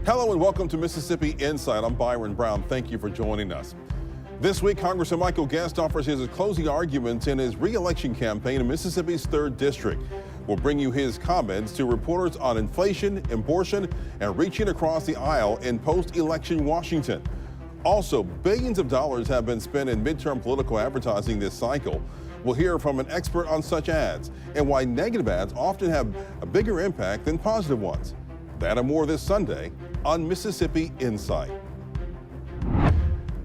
Hello and welcome to Mississippi Insight. I'm Byron Brown. Thank you for joining us. This week, Congressman Michael Guest offers his closing arguments in his re-election campaign in Mississippi's 3rd District. We'll bring you his comments to reporters on inflation, abortion, and reaching across the aisle in post-election Washington. Also, billions of dollars have been spent in midterm political advertising this cycle. We'll hear from an expert on such ads and why negative ads often have a bigger impact than positive ones. That and more this Sunday on Mississippi Insight.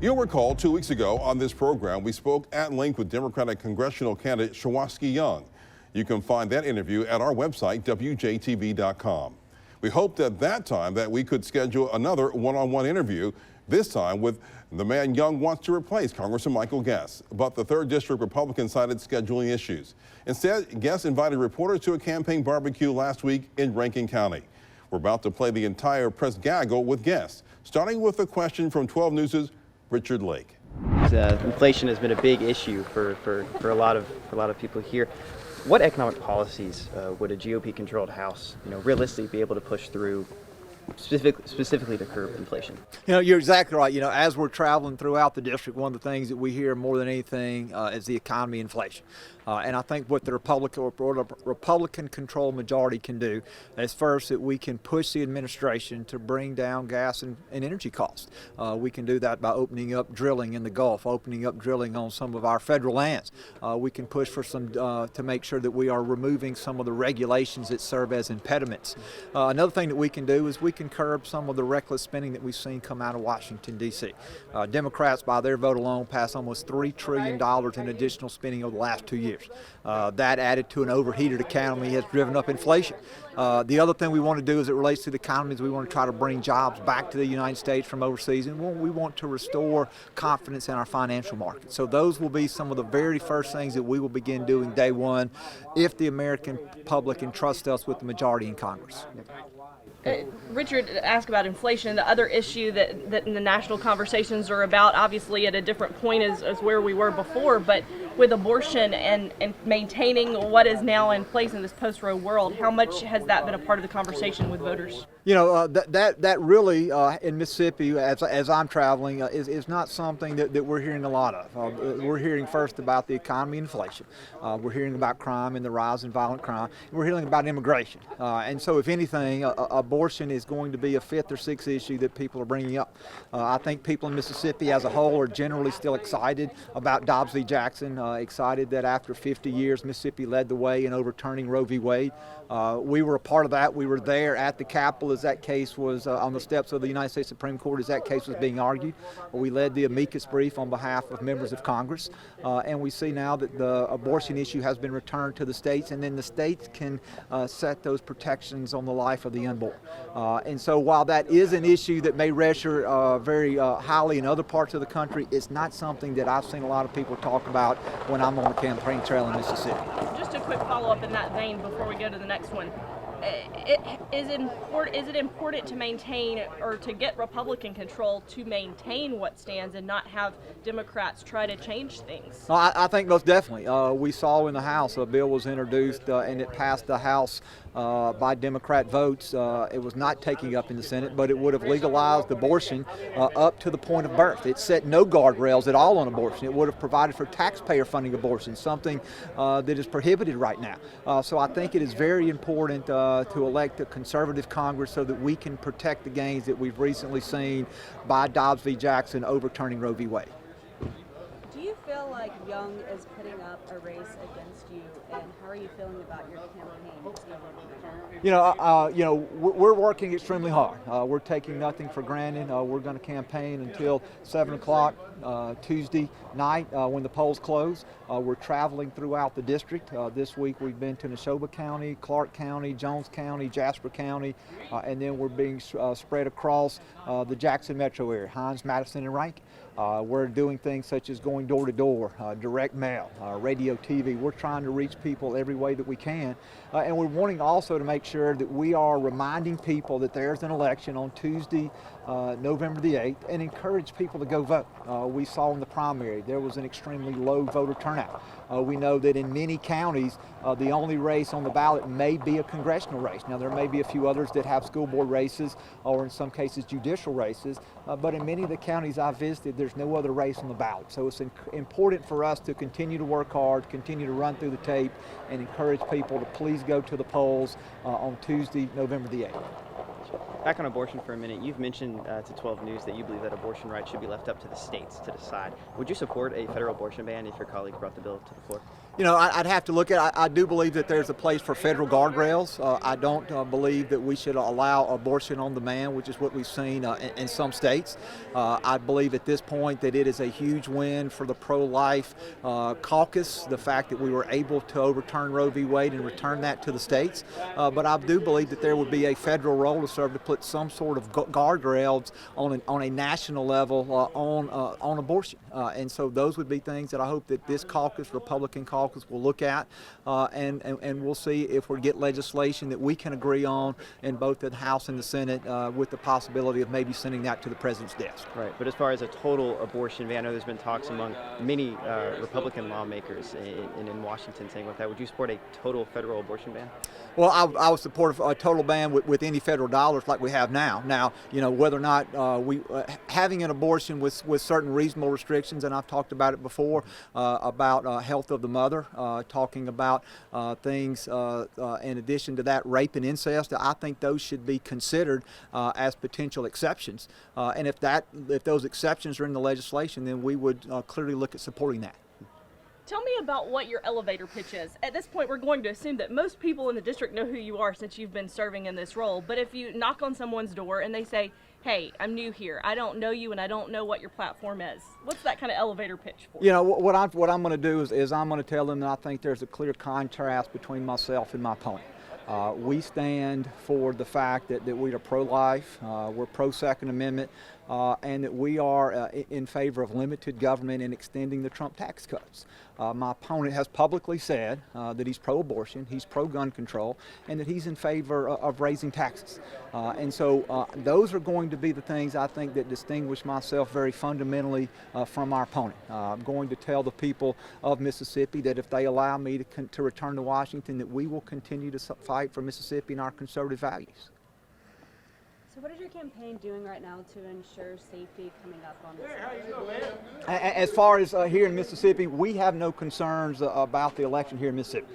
You'll recall 2 weeks ago on this program, we spoke at length with Democratic congressional candidate Shawaski Young. You can find that interview at our website, WJTV.com. We hoped at that time that we could schedule another one-on-one interview, this time with the man Young wants to replace, Congressman Michael Guest. But the 3rd District Republicans cited scheduling issues. Instead, Guest invited reporters to a campaign barbecue last week in Rankin County. We're about to play the entire press gaggle with Guest, starting with a question from 12 News' Richard Lake. Inflation has been a big issue for a lot of people here. What economic policies would a GOP-controlled House, realistically be able to push through, specifically to curb inflation? You're exactly right. As we're traveling throughout the district, one of the things that we hear more than anything is the economy, inflation. And I think what the Republican-controlled majority can do is first that we can push the administration to bring down gas and energy costs. We can do that by opening up drilling in the Gulf, opening up drilling on some of our federal lands. We can push for some to make sure that we are removing some of the regulations that serve as impediments. Another thing that we can do is we can curb some of the reckless spending that we've seen come out of Washington, D.C. Democrats, by their vote alone, passed almost $3 trillion in additional spending over the last 2 years. That added to an overheated economy has driven up inflation. The other thing we want to do as it relates to the economy is we want to try to bring jobs back to the United States from overseas, and we want to restore confidence in our financial markets. So those will be some of the very first things that we will begin doing day one if the American public entrusts us with the majority in Congress. Richard asked about inflation. The other issue that in the national conversations are about, obviously at a different point as where we were before, but with abortion and maintaining what is now in place in this post-Roe world, how much has that been a part of the conversation with voters? That really, in Mississippi, as I'm traveling, is not something that we're hearing a lot of. We're hearing first about the economy and inflation. We're hearing about crime and the rise in violent crime. We're hearing about immigration. And so if anything, abortion is going to be a 5th or 6th issue that people are bringing up. I think people in Mississippi as a whole are generally still excited about Dobbs v. Jackson, excited that after 50 years, Mississippi led the way in overturning Roe v. Wade. We were a part of that. We were there at the Capitol as that case was on the steps of the United States Supreme Court as that case was being argued. We led the amicus brief on behalf of members of Congress, and we see now that the abortion issue has been returned to the states, and then the states can set those protections on the life of the unborn. And so while that is an issue that may register very highly in other parts of the country, it's not something that I've seen a lot of people talk about when I'm on the campaign trail in Mississippi. Just a quick follow-up in that vein before we go to the next one. Is it important to maintain or to get Republican control to maintain what stands and not have Democrats try to change things? I think most definitely. We saw in the House a bill was introduced and it passed the House by Democrat votes. It was not taking up in the Senate, but it would have legalized abortion up to the point of birth. It set no guardrails at all on abortion. It would have provided for taxpayer funding abortion, something that is prohibited right now. So I think it is very important to elect a conservative Congress so that we can protect the gains that we've recently seen by Dobbs v. Jackson overturning Roe v. Wade. Do you feel like Young is putting up a race against you, and how are you feeling about your campaign? We're working extremely hard. We're taking nothing for granted. We're going to campaign until 7 o'clock Tuesday night when the polls close. We're traveling throughout the district. This week we've been to Neshoba County, Clark County, Jones County, Jasper County, and then we're being spread across the Jackson metro area, Hines, Madison, and Rankin. We're doing things such as going door to door, direct mail, radio, TV. We're trying to reach people every way that we can. And we're wanting also to make sure that we are reminding people that there's an election on Tuesday, November the 8th, and encourage people to go vote. We saw in the primary there was an extremely low voter turnout. We know that in many counties, the only race on the ballot may be a congressional race. Now, there may be a few others that have school board races or in some cases judicial races, but in many of the counties I've visited, there's no other race on the ballot. So it's important for us to continue to work hard, continue to run through the tape, and encourage people to please go to the polls on Tuesday, November the 8th. Back on abortion for a minute, you've mentioned to 12 News that you believe that abortion rights should be left up to the states to decide. Would you support a federal abortion ban if your colleague brought the bill to the floor? You know, I'd have to look at. I do believe that there's a place for federal guardrails. I don't believe that we should allow abortion on demand, which is what we've seen in some states. I believe at this point that it is a huge win for the pro-life caucus, the fact that we were able to overturn Roe v. Wade and return that to the states. But I do believe that there would be a federal role to serve to put some sort of guardrails on a national level on abortion. And so those would be things that I hope that this caucus, Republican caucus, will look at, and we'll see if we get legislation that we can agree on in both the House and the Senate, with the possibility of maybe sending that to the president's desk. Right, but as far as a total abortion ban, I know there's been talks among many Republican lawmakers in Washington saying about that. Would you support a total federal abortion ban? Well, I would support a total ban with any federal dollars like we have now. Now, you know, whether or not having an abortion with certain reasonable restrictions, and I've talked about it before, about health of the mother, talking about things in addition to that, rape and incest. I think those should be considered as potential exceptions. And if those exceptions are in the legislation, then we would clearly look at supporting that. Tell me about what your elevator pitch is. At this point, we're going to assume that most people in the district know who you are since you've been serving in this role. But if you knock on someone's door and they say, hey, I'm new here, I don't know you and I don't know what your platform is, what's that kind of elevator pitch for? You know, what I'm going to do is I'm going to tell them that I think there's a clear contrast between myself and my opponent. We stand for the fact that we are pro-life, we're pro-Second Amendment, and that we are in favor of limited government and extending the Trump tax cuts. My opponent has publicly said that he's pro-abortion, he's pro-gun control, and that he's in favor of raising taxes. And so those are going to be the things I think that distinguish myself very fundamentally from our opponent. I'm going to tell the people of Mississippi that if they allow me to return to Washington, that we will continue to fight for Mississippi and our conservative values. So what is your campaign doing right now to ensure safety coming up on this election? As far as here in Mississippi, we have no concerns about the election here in Mississippi.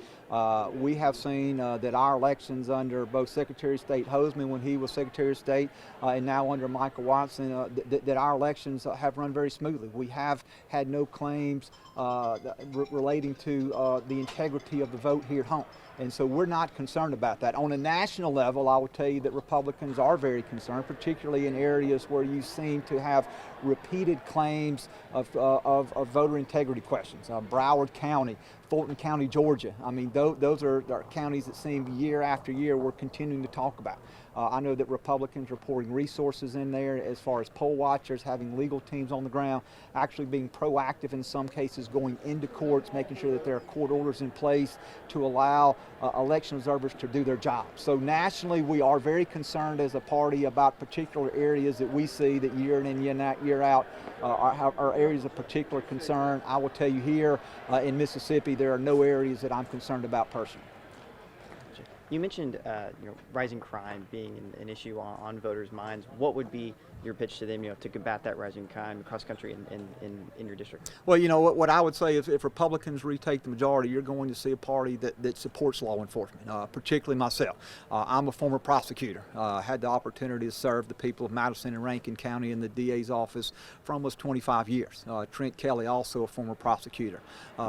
We have seen that our elections under both Secretary of State Hoseman when he was Secretary of State and now under Michael Watson, that our elections have run very smoothly. We have had no claims relating to the integrity of the vote here at home. And so we're not concerned about that. On a national level, I will tell you that Republicans are very concerned, particularly in areas where you seem to have repeated claims of voter integrity questions. Broward County, Fulton County, Georgia. I mean, those are counties that seem year after year we're continuing to talk about. I know that Republicans are pouring resources in there as far as poll watchers, having legal teams on the ground, actually being proactive in some cases, going into courts, making sure that there are court orders in place to allow election observers to do their job. So nationally, we are very concerned as a party about particular areas that we see that year in and year out are areas of particular concern. I will tell you here in Mississippi, there are no areas that I'm concerned about personally. You mentioned rising crime being an issue on voters' minds. What would be your pitch to them, to combat that rising crime across country in your district? Well, what I would say is if Republicans retake the majority, you're going to see a party that supports law enforcement, particularly myself. I'm a former prosecutor. Had the opportunity to serve the people of Madison and Rankin County in the DA's office for almost 25 years. Trent Kelly, also a former prosecutor.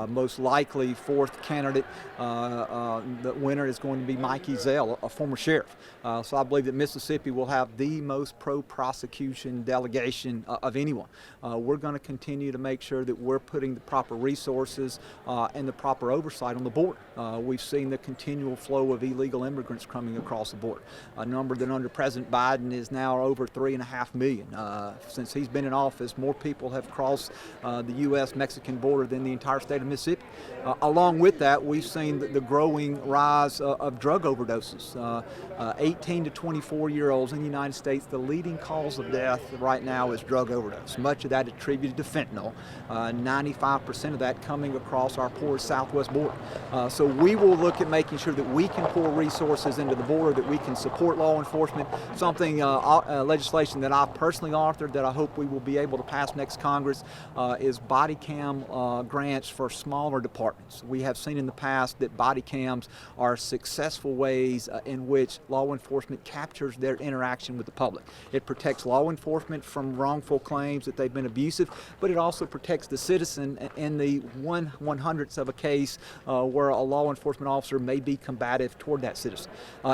Most likely fourth candidate, the winner is going to be Mike Ezell, a former sheriff. So I believe that Mississippi will have the most pro-prosecution delegation of anyone. We're going to continue to make sure that we're putting the proper resources and the proper oversight on the border. We've seen the continual flow of illegal immigrants coming across the border, a number that under President Biden is now over 3.5 million. Since he's been in office, more people have crossed the U.S.-Mexican border than the entire state of Mississippi. Along with that, we've seen the growing rise of drug overdoses. 18 to 24-year-olds in the United States, the leading cause of death right now is drug overdose. Much of that attributed to fentanyl, 95% of that coming across our porous southwest border. So we will look at making sure that we can pour resources into the border, that we can support law enforcement. Something, legislation that I've personally authored that I hope we will be able to pass next Congress is body cam grants for smaller departments. We have seen in the past that body cams are successful ways in which law enforcement captures their interaction with the public. It protects law enforcement from wrongful claims that they've been abusive, but it also protects the citizen in the 1/100th of a case where a law enforcement officer may be combative toward that citizen.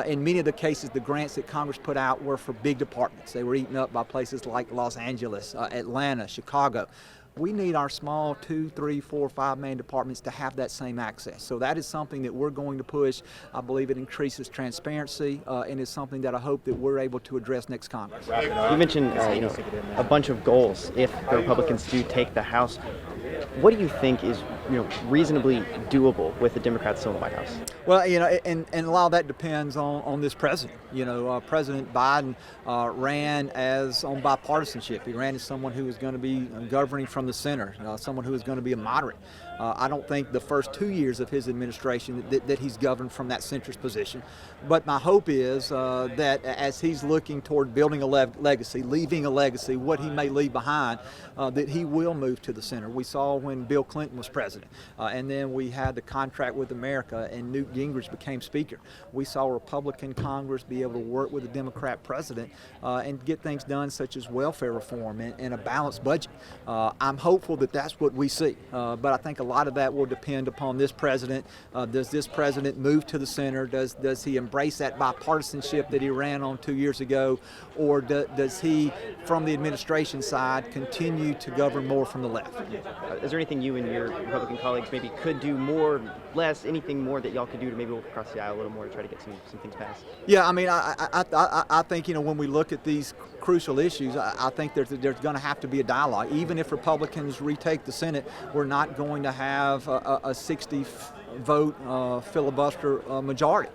In many of the cases, the grants that Congress put out were for big departments. They were eaten up by places like Los Angeles, Atlanta, Chicago. We need our small 2, 3, 4, 5-man departments to have that same access. So that is something that we're going to push. I believe it increases transparency and is something that I hope that we're able to address next Congress. You mentioned a bunch of goals if the Republicans do take the House. What do you think is reasonably doable with the Democrats still in the White House? Well, and a lot of that depends on this president. President Biden ran on bipartisanship. He ran as someone who was going to be governing from the center, someone who is going to be a moderate. I don't think the first 2 years of his administration that he's governed from that centrist position. But my hope is that as he's looking toward building a legacy, leaving a legacy, what he may leave behind, that he will move to the center. We saw when Bill Clinton was president, and then we had the contract with America and Newt Gingrich became speaker. We saw a Republican Congress be able to work with a Democrat president and get things done such as welfare reform and a balanced budget. I'm hopeful that that's what we see, but I think a lot of that will depend upon this president. Does this president move to the center? Does he embrace that bipartisanship that he ran on 2 years ago, or does he, from the administration side, continue to govern more from the left? Is there anything you and your Republican colleagues maybe could do more, less, anything more that y'all could do to maybe work across the aisle a little more to try to get some things passed? Yeah, I mean, I think when we look at these crucial issues, I think there's going to have to be a dialogue. Even if Republicans retake the Senate, we're not going to have a 60-vote filibuster majority.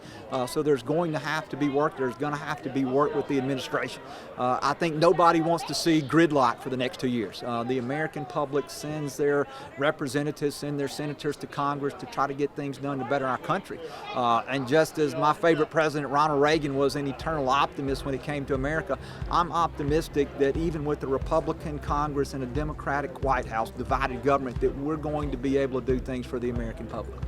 So there's going to have to be work. There's going to have to be work with the administration. I think nobody wants to see gridlock for the next 2 years. The American public sends their representatives, send their senators to Congress to try to get things done to better our country. And just as my favorite president, Ronald Reagan, was an eternal optimist when it came to America, I'm optimistic that even with the Republican Congress and a Democratic White House, divided government, that we're going to be able to do things for the American public.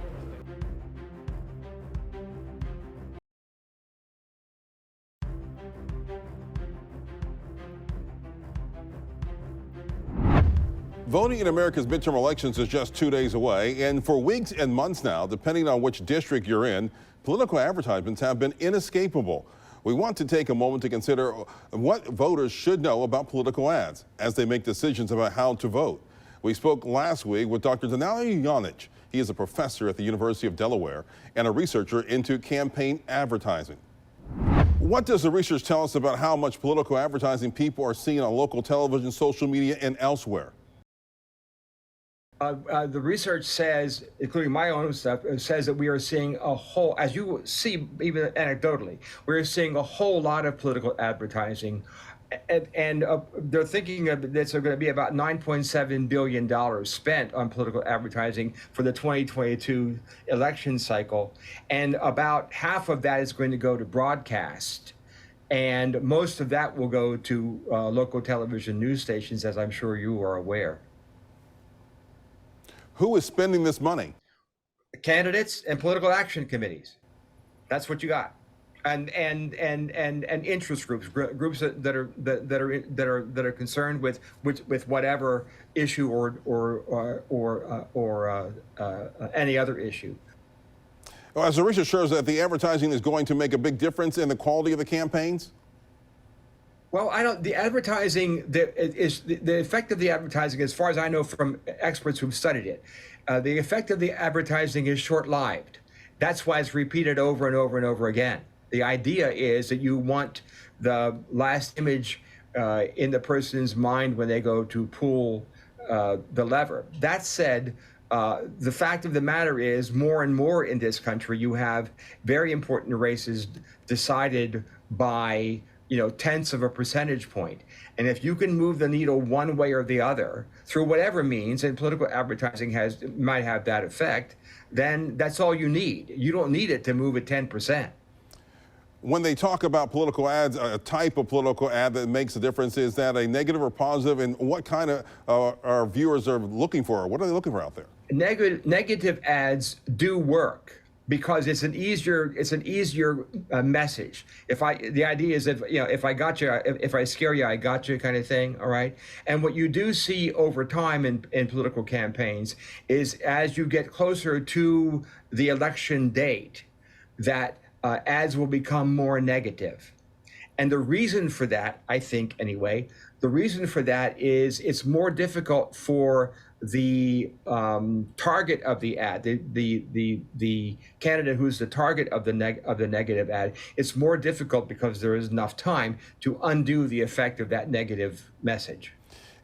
Voting in America's midterm elections is just 2 days away, and for weeks and months now, depending on which district you're in, political advertisements have been inescapable. We want to take a moment to consider what voters should know about political ads as they make decisions about how to vote. We spoke last week with Dr. Danilo Yanich. He is a professor at the University of Delaware and a researcher into campaign advertising. What does the research tell us about how much political advertising people are seeing on local television, social media, and elsewhere? The research says, including my own stuff, says that we are seeing a whole, as you see even anecdotally, we're seeing a whole lot of political advertising. And they're thinking of this are going to be about $9.7 billion spent on political advertising for the 2022 election cycle. And about half of that is going to go to broadcast. And most of that will go to local television news stations, as I'm sure you are aware. Who is spending this money? Candidates and political action committees. That's what you got. And interest groups that are concerned with whatever issue or any other issue. Well, as the research shows that the advertising is going to make a big difference in the quality of the campaigns? Well, the advertising, the effect of the advertising, as far as I know from experts who've studied it, the effect of the advertising is short-lived. That's why it's repeated over and over and over again. The idea is that you want the last image in the person's mind when they go to pull the lever. That said, the fact of the matter is, more and more in this country, you have very important races decided by tenths of a percentage point. And if you can move the needle one way or the other through whatever means, and political advertising might have that effect, then that's all you need. You don't need it to move it 10%. When they talk about political ads, a type of political ad that makes a difference, is that a negative or positive, and what kind of our viewers are looking for? What are they looking for out there? Negative ads do work because it's an easier message. The idea is if I got you, if I scare you, I got you, kind of thing. All right. And what you do see over time in political campaigns is, as you get closer to the election date, that ads will become more negative. And the reason for that, I think anyway, the reason for that is it's more difficult for the target of the ad, the candidate who's the target of the negative ad. It's more difficult because there is enough time to undo the effect of that negative message.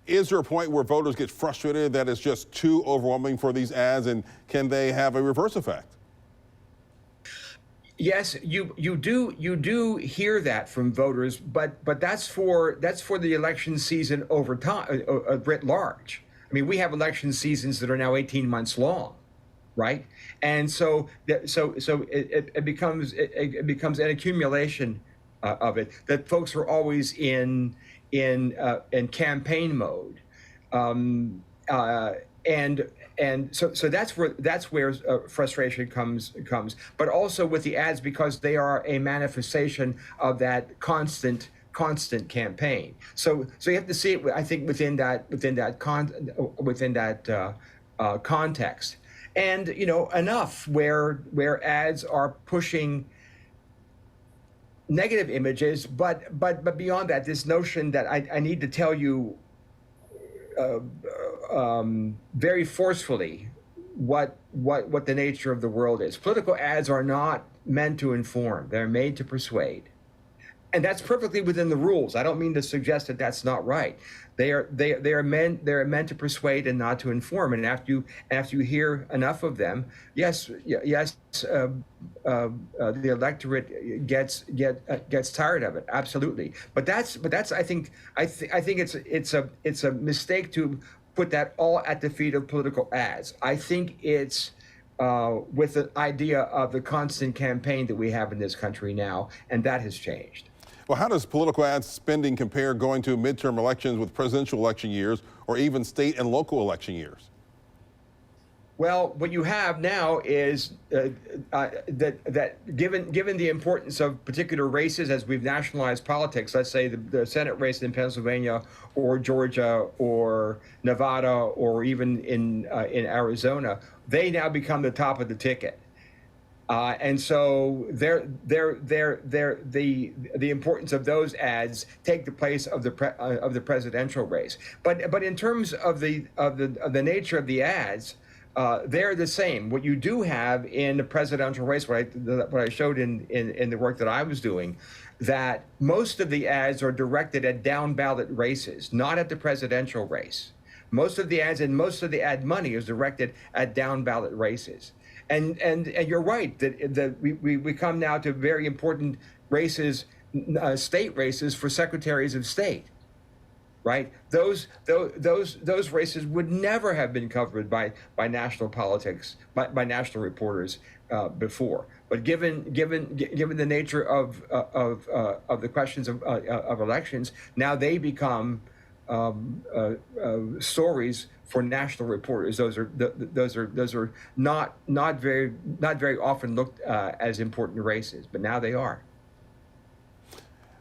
Is there a point where voters get frustrated that it's just too overwhelming for these ads, and can they have a reverse effect? Yes, you do hear that from voters, but that's for the election season over time, writ large. I mean, we have election seasons that are now 18 months long, right? And so it becomes an accumulation of it, that folks are always in campaign mode, and so that's where frustration comes. But also with the ads, because they are a manifestation of that constant campaign. So you have to see it, I think, within that context, and enough where ads are pushing negative images, but beyond that, this notion that I need to tell you very forcefully what the nature of the world is. Political ads are not meant to inform; they're made to persuade. And that's perfectly within the rules. I don't mean to suggest that that's not right. They are meant to persuade and not to inform. And after you hear enough of them, yes, the electorate gets tired of it. Absolutely. But that's I think it's a mistake to put that all at the feet of political ads. I think it's with the idea of the constant campaign that we have in this country now, and that has changed. Well, how does political ad spending compare going to midterm elections with presidential election years, or even state and local election years? Well, what you have now is that given the importance of particular races as we've nationalized politics, let's say the Senate race in Pennsylvania or Georgia or Nevada or even in Arizona, they now become the top of the ticket. And so the importance of those ads take the place of the presidential race. But in terms of the nature of the ads, they're the same. What you do have in the presidential race, what I showed in the work that I was doing, that most of the ads are directed at down ballot races, not at the presidential race. Most of the ads and most of the ad money is directed at down ballot races. And you're right that we come now to very important races, state races for secretaries of state, right? Those races would never have been covered by national politics, by national reporters before. But given the nature of the questions of elections, now they become stories for national reporters. Those are not very often looked as important races, but now they are.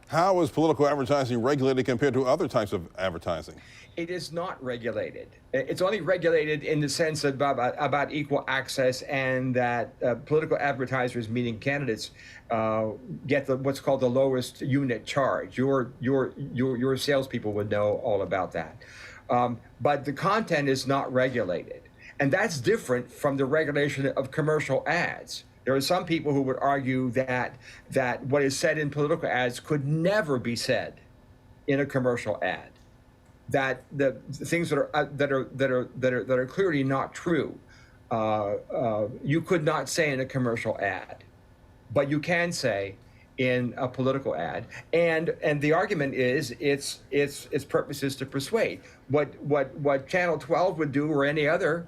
How is political advertising regulated compared to other types of advertising? It is not regulated. It's only regulated in the sense about equal access, and that political advertisers, meaning candidates, get what's called the lowest unit charge. Your salespeople would know all about that. But the content is not regulated. And that's different from the regulation of commercial ads. There are some people who would argue that what is said in political ads could never be said in a commercial ad. That the things that are clearly not true, you could not say in a commercial ad, but you can say in a political ad, and the argument is its purpose is to persuade. What Channel 12 would do, or any other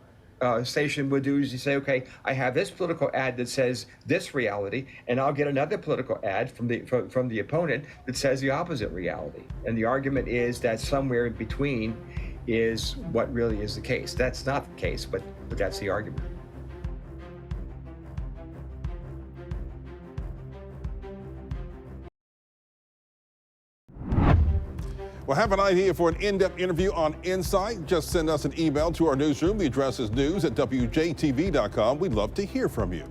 station would do, is you say, okay, I have this political ad that says this reality, and I'll get another political ad from the opponent that says the opposite reality. And the argument is that somewhere in between is what really is the case. That's not the case, but that's the argument. Well, have an idea for an in-depth interview on Insight? Just send us an email to our newsroom. The address is news@wjtv.com. We'd love to hear from you.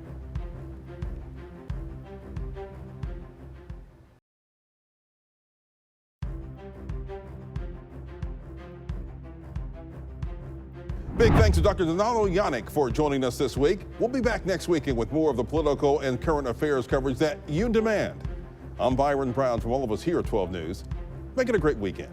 Big thanks to Dr. Danilo Yanich for joining us this week. We'll be back next weekend with more of the political and current affairs coverage that you demand. I'm Byron Brown from all of us here at 12 News. Make it a great weekend.